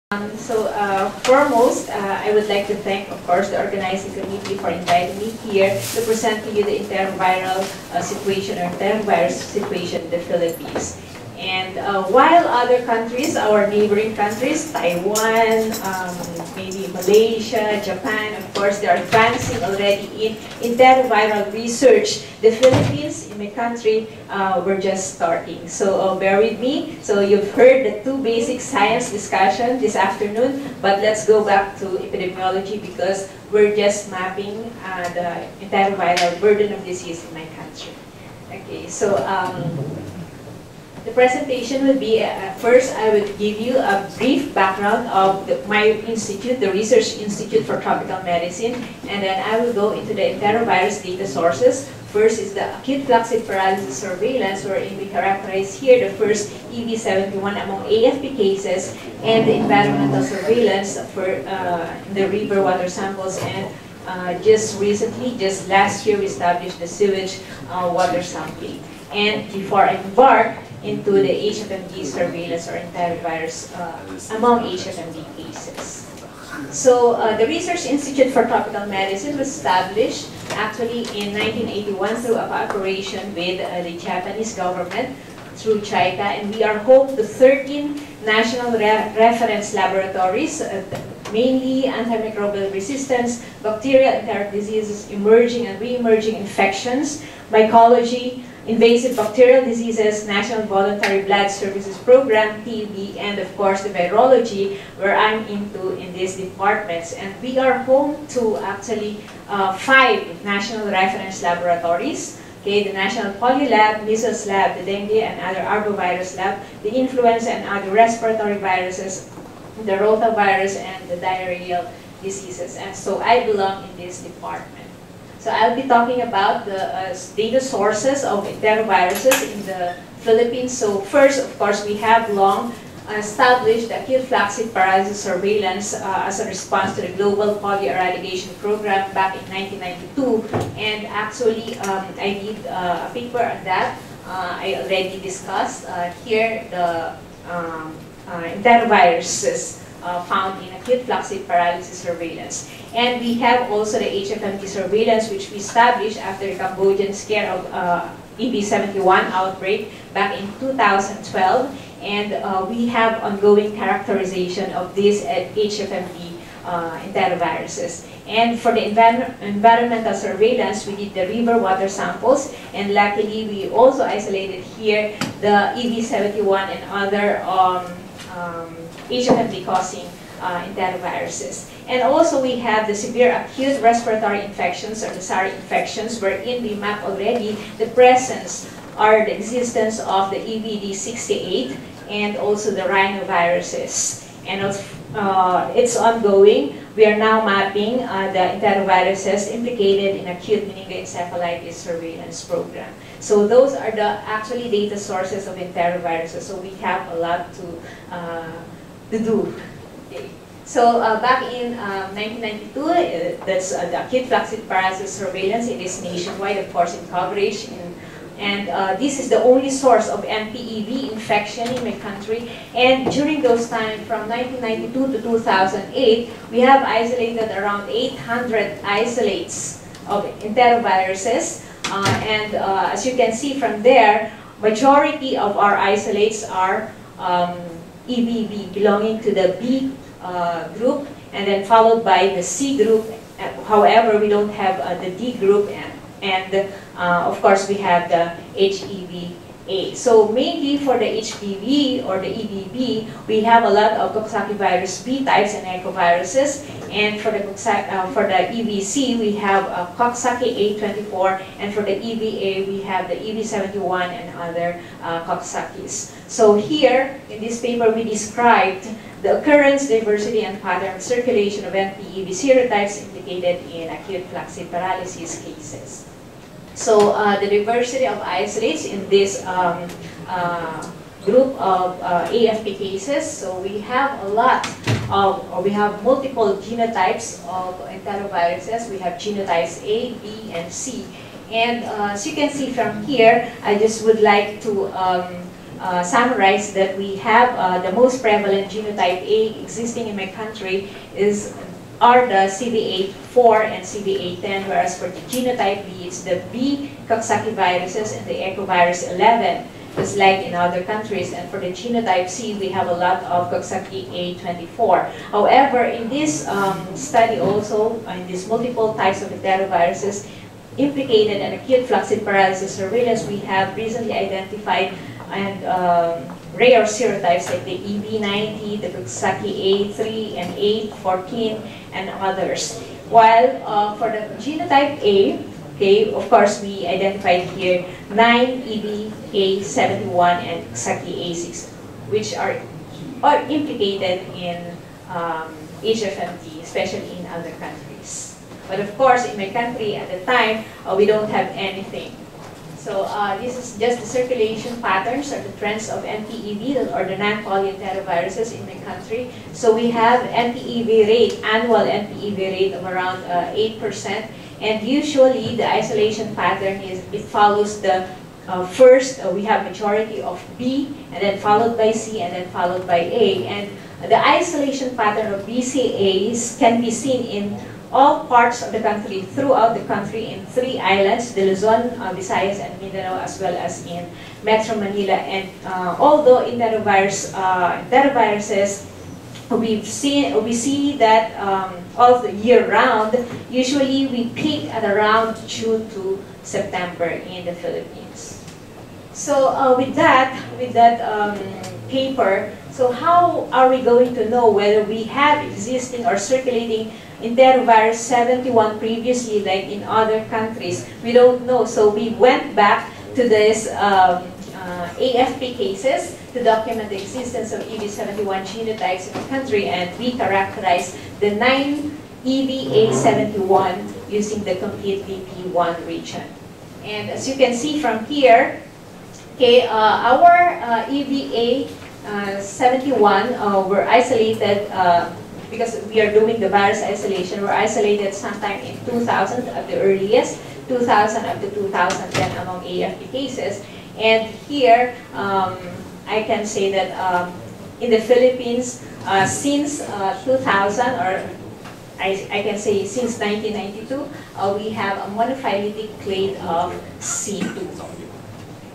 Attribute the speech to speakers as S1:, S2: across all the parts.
S1: Foremost, I would like to thank, of course, the organizing committee for inviting me here to present to you the enteroviral situation or enterovirus situation in the Philippines. And while other countries, our neighboring countries, Taiwan, maybe Malaysia, Japan, of course, they are advancing already in enteroviral research. The Philippines, in my country, we're just starting. So bear with me. So you've heard the two basic science discussion this afternoon, but let's go back to epidemiology because we're just mapping the enteroviral burden of disease in my country. Okay, so the presentation will be, first I will give you a brief background of my institute, the Research Institute for Tropical Medicine, and then I will go into the enterovirus data sources. First is the acute flaccid paralysis surveillance, wherein we characterize here the first EB71 among AFP cases, and the environmental surveillance for the river water samples, and just recently, just last year, we established the sewage water sampling. And before I embark into the HFMD surveillance or enterovirus among HFMD cases. So the Research Institute for Tropical Medicine was established actually in 1981 through a cooperation with the Japanese government through JICA, and we are home to 13 national reference laboratories, mainly antimicrobial resistance, bacterial enteric diseases, emerging and re-emerging infections, mycology, invasive bacterial diseases, National Voluntary Blood Services Program, TB, and of course the virology, where I'm into in these departments. And we are home to actually 5 national reference laboratories. Okay, the National Polio Lab, Measles Lab, the Dengue and other arbovirus lab, the influenza and other respiratory viruses, the rotavirus, and the diarrheal diseases. And so I belong in this department. So I'll be talking about the data sources of enteroviruses in the Philippines. So first, of course, we have long established the acute flaccid paralysis surveillance as a response to the Global Polio Eradication Program back in 1992. And actually, I did a paper on that. I already discussed here the enteroviruses found in acute flaccid paralysis surveillance. And we have also the HFMD surveillance, which we established after the Cambodian scare of EB71 outbreak back in 2012. And we have ongoing characterization of these HFMD enteroviruses. And for the environmental surveillance, we did the river water samples, and luckily we also isolated here the EB71 and other HFMD causing enteroviruses. And also we have the severe acute respiratory infections or the SARI infections, wherein we map already the presence or the existence of the EBD68 and also the rhinoviruses. And it's ongoing. We are now mapping the enteroviruses implicated in acute meningoencephalitis surveillance program. So those are the actually data sources of enteroviruses. So we have a lot to do. Okay. So back in 1992, that's the acute flaccid paralysis surveillance. It is nationwide, of course, in coverage. And this is the only source of MPEV infection in my country. And during those times, from 1992 to 2008, we have isolated around 800 isolates of enteroviruses. As you can see from there, majority of our isolates are EBV, belonging to the B group, and then followed by the C group. However, we don't have the D group, and of course we have the HEV-A. So mainly for the HPV or the EBV, we have a lot of Coxsackie virus B types and echoviruses, and for the EBC we have Coxsackie A24, and for the EVA we have the EB71 and other Coxsackies. So here in this paper we described the occurrence, diversity, and pattern of circulation of MPEV serotypes implicated in acute flaccid paralysis cases. So the diversity of isolates in this group of AFP cases, so we have a lot of, or we have multiple genotypes of enteroviruses. We have genotypes A, B, and C. And as you can see from here, I just would like to summarize that we have the most prevalent genotype A existing in my country are the CD8-4 and CD8-10, whereas for the genotype B, it's the B Coxsackie viruses and the Ecovirus 11, just like in other countries. And for the genotype C, we have a lot of Coxsackie A24. However, in this study also, in these multiple types of enteroviruses implicated in acute flaccid paralysis surveillance, we have recently identified and rare serotypes like the EB90, the Coxsackie A3 and A14, and others. While for the genotype A, okay, of course, we identified here 9 EB-A71 and Coxsackie A6, which are implicated in HFMD, especially in other countries. But of course, in my country at the time, we don't have anything. So this is just the circulation patterns or the trends of NPEV, or the non-polyenteroviruses in my country. So we have NPEV rate, annual NPEV rate of around 8%. And usually the isolation pattern is, it follows the first, we have majority of B, and then followed by C, and then followed by A. And the isolation pattern of BCAs can be seen in all parts of the country, throughout the country, in 3 islands, the Luzon, Visayas, and Mindanao, as well as in Metro Manila. And although enteroviruses, we see that all the year round, usually we peak at around June to September in the Philippines. So with that paper, so how are we going to know whether we have existing or circulating Enterovirus 71 previously, like in other countries? We don't know. So we went back to this AFP cases to document the existence of EV71 genotypes in the country, and we characterized the 9 EVA71 using the complete VP1 region. And as you can see from here, okay, our EVA71 were isolated because we are doing the virus isolation. We're isolated sometime in 2000 at the earliest, 2000 up to 2010 among AFP cases. And here, I can say that in the Philippines, since 2000, or I can say since 1992, we have a monophyletic clade of C2.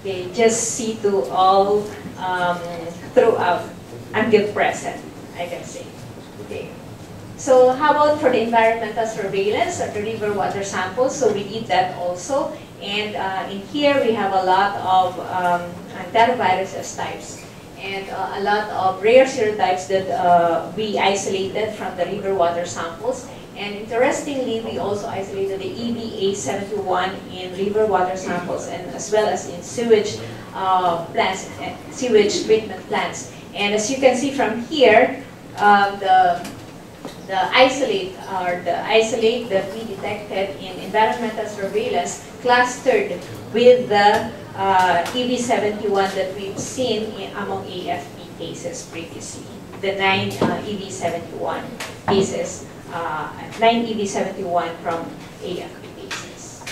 S1: Okay, just C2 all throughout until present, I can say. Okay. So how about for the environmental surveillance of the river water samples? So we did that also. And in here we have a lot of enteroviruses types and a lot of rare serotypes that we isolated from the river water samples. And interestingly, we also isolated the EVA71 in river water samples, and as well as in sewage plants, sewage treatment plants. And as you can see from here, the isolate that we detected in environmental surveillance clustered with the EV71 that we've seen among AFP cases previously. The 9 EV71 cases, 9 EV71 from AFP cases.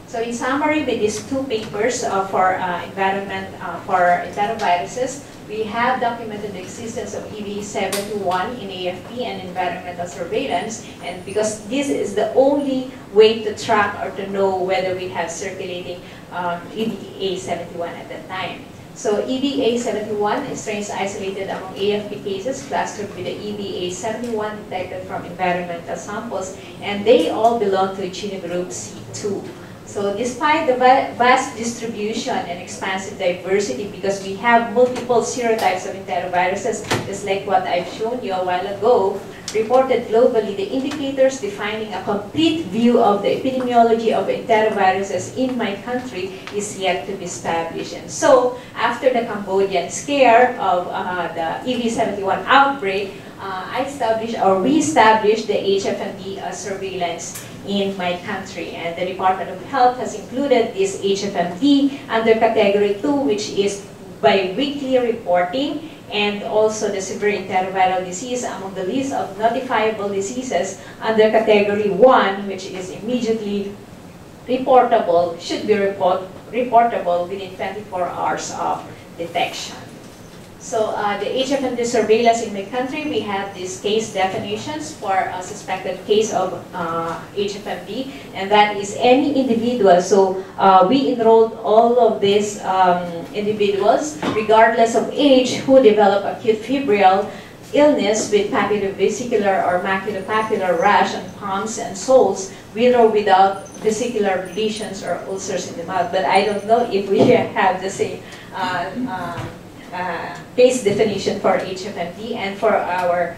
S1: So in summary, with these 2 papers for enteroviruses, we have documented the existence of EV71 in AFP and environmental surveillance, and because this is the only way to track or to know whether we have circulating EVA71 at that time. So EVA71 is strains isolated among AFP cases clustered with the EVA71 detected from environmental samples, and they all belong to genogroup C2. So despite the vast distribution and expansive diversity, because we have multiple serotypes of enteroviruses, just like what I've shown you a while ago, reported globally, the indicators defining a complete view of the epidemiology of enteroviruses in my country is yet to be established. And so, after the Cambodian scare of the EV71 outbreak, I established or re-established the HFMD surveillance in my country, and the Department of Health has included this HFMD under Category 2, which is bi-weekly reporting, and also the severe enteroviral disease among the list of notifiable diseases under Category 1, which is immediately reportable, should be reportable within 24 hours of detection. So the HFMD surveillance in my country, we have these case definitions for a suspected case of HFMD, and that is any individual. So we enrolled all of these individuals, regardless of age, who develop acute febrile illness with papillovesicular or maculopapular rash on palms and soles, with or without vesicular lesions or ulcers in the mouth. But I don't know if we have the same case definition for HFMD. And for our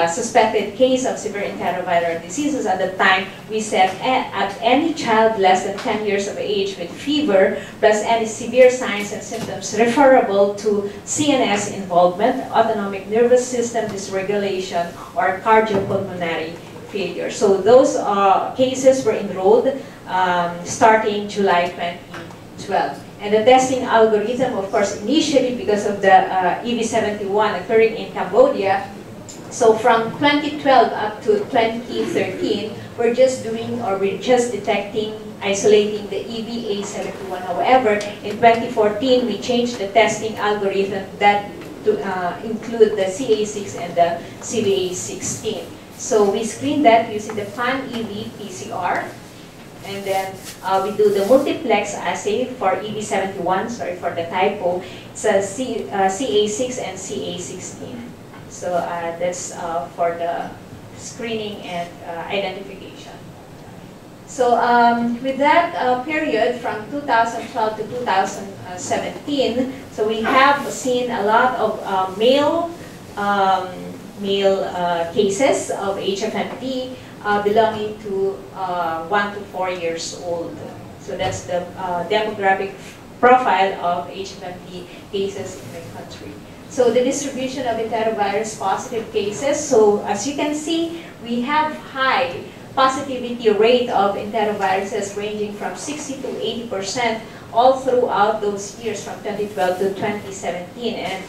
S1: suspected case of severe enteroviral diseases, at the time we said at any child less than 10 years of age with fever plus any severe signs and symptoms referable to CNS involvement, autonomic nervous system dysregulation, or cardiopulmonary failure. So those cases were enrolled starting July 2012. And the testing algorithm, of course, initially because of the EV71 occurring in Cambodia, so from 2012 up to 2013, we're just detecting, isolating the EVA71. However, in 2014, we changed the testing algorithm that to include the CA6 and the CVA16. So we screen that using the pan-EV PCR. And then we do the multiplex assay for EV71, sorry for the typo. It's a CA6 and CA16. So that's for the screening and identification. So with that period from 2012 to 2017, so we have seen a lot of male cases of HFMD belonging to 1 to 4 years old. So that's the demographic profile of HFMD cases in the country. So the distribution of enterovirus positive cases. So as you can see, we have high positivity rate of enteroviruses ranging from 60 to 80% all throughout those years from 2012 to 2017. And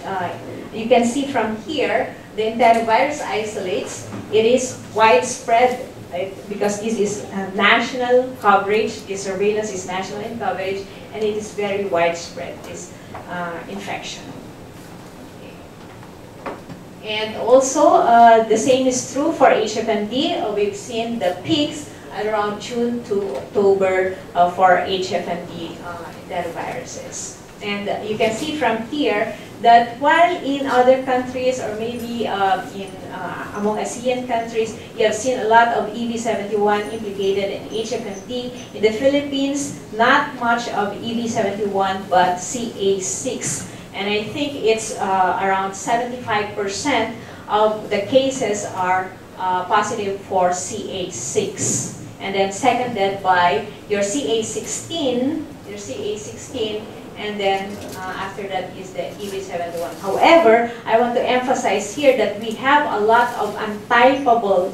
S1: you can see from here, the enterovirus isolates. It is widespread, right? Because this is national coverage. The surveillance is national in coverage, and it is very widespread, this infection. Okay. And also, the same is true for HFMD. We've seen the peaks around June to October for HFMD enteroviruses. And you can see from here that while in other countries or maybe among ASEAN countries, you have seen a lot of EV71 implicated in HFMD. In the Philippines, not much of EV71 but CA6. And I think it's around 75% of the cases are positive for CA6. And then seconded by your CA16, and then after that is the EV71. However, I want to emphasize here that we have a lot of untypable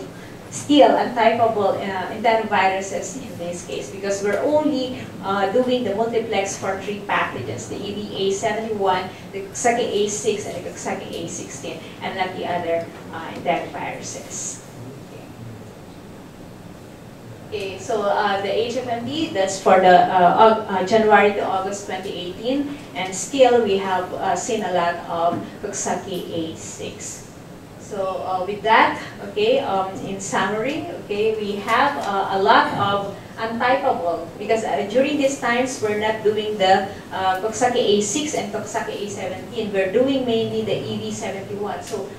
S1: enteroviruses in this case, because we're only doing the multiplex for 3 pathogens, the EVA71, the Coxsackie A6, and the Coxsackie A16, and not the other enteroviruses. Okay, so the HFMD, that's for the January to August 2018, and still we have seen a lot of Coxsackie A6. So with that, okay, in summary, okay, we have a lot of untypable, because during these times we're not doing the Coxsackie A6 and Coxsackie A17. We're doing mainly the EV71. So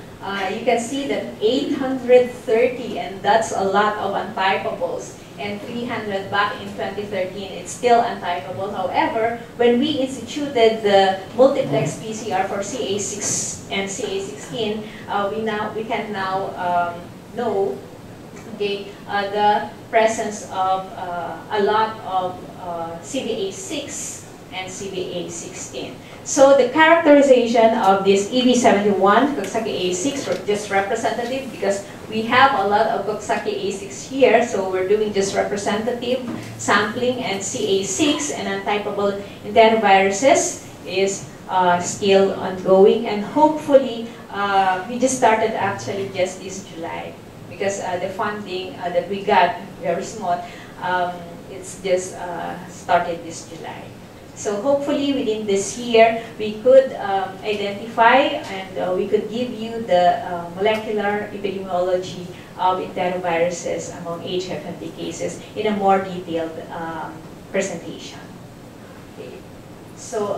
S1: you can see that 830, and that's a lot of untypables, and 300 back in 2013, it's still untypable. However, when we instituted the multiplex PCR for CA6 and CA16, we can now know, okay, the presence of a lot of CVA6 and CVA16. So the characterization of this EV71, Coxsackie A6, are just representative because we have a lot of Coxsackie A6 here, so we're doing just representative sampling, and CA6 and untypable enteroviruses is still ongoing, and hopefully we just started actually just this July, because the funding that we got, very small, it's just started this July. So hopefully within this year, we could identify and we could give you the molecular epidemiology of enteroviruses among HFMD cases in a more detailed presentation. Okay. So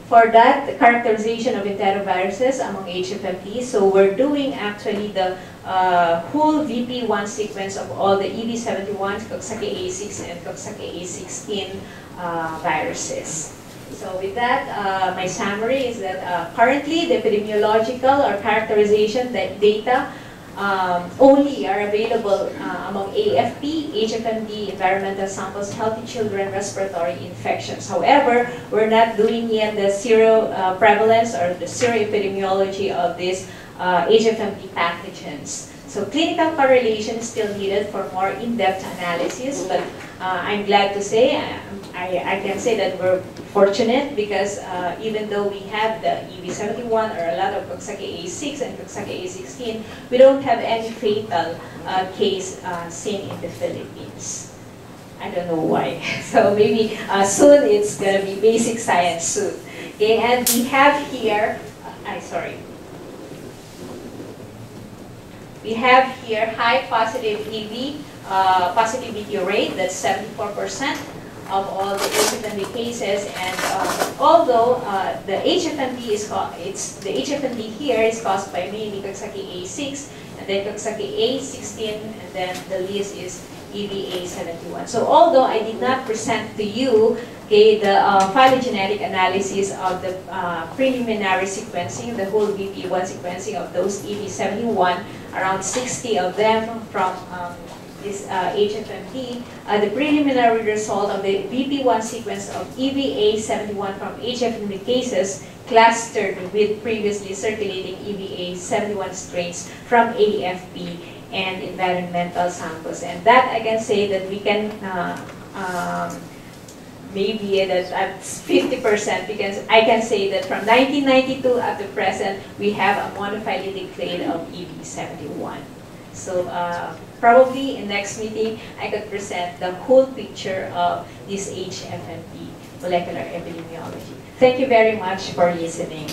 S1: for that, the characterization of enteroviruses among HFMD, so we're doing actually the whole VP1 sequence of all the EV71, Coxsackie A6, and Coxsackie A16 viruses. So with that, my summary is that currently the epidemiological or characterization data only are available among AFP, HFMD, environmental samples, healthy children, respiratory infections. However, we're not doing yet the zero prevalence or the zero epidemiology of these HFMD pathogens. So clinical correlation is still needed for more in-depth analysis, but I'm glad to say, I can say that we're fortunate because even though we have the EV71 or a lot of Coxsackie A6 and Coxsackie A16, we don't have any fatal case seen in the Philippines. I don't know why. So maybe soon it's going to be basic science soon. Okay, and we have here, we have here high positive EV positivity rate, that's 74% of all the HFMD cases, and although the HFMD here is caused by mainly Coxsackie A6 and then Coxsackie A16, and then the least is EVA71. So although I did not present to you the phylogenetic analysis of the preliminary sequencing, the whole VP1 sequencing of those EV71, around 60 of them from this HFMD, the preliminary result of the VP1 sequence of EVA71 from HFMD cases clustered with previously circulating EVA71 strains from AFP and environmental samples. And that I can say that we can maybe that's 50%, because I can say that from 1992 up to present, we have a monophyletic clade of EV71. So probably in next meeting, I could present the whole picture of this HFMD molecular epidemiology. Thank you very much for listening.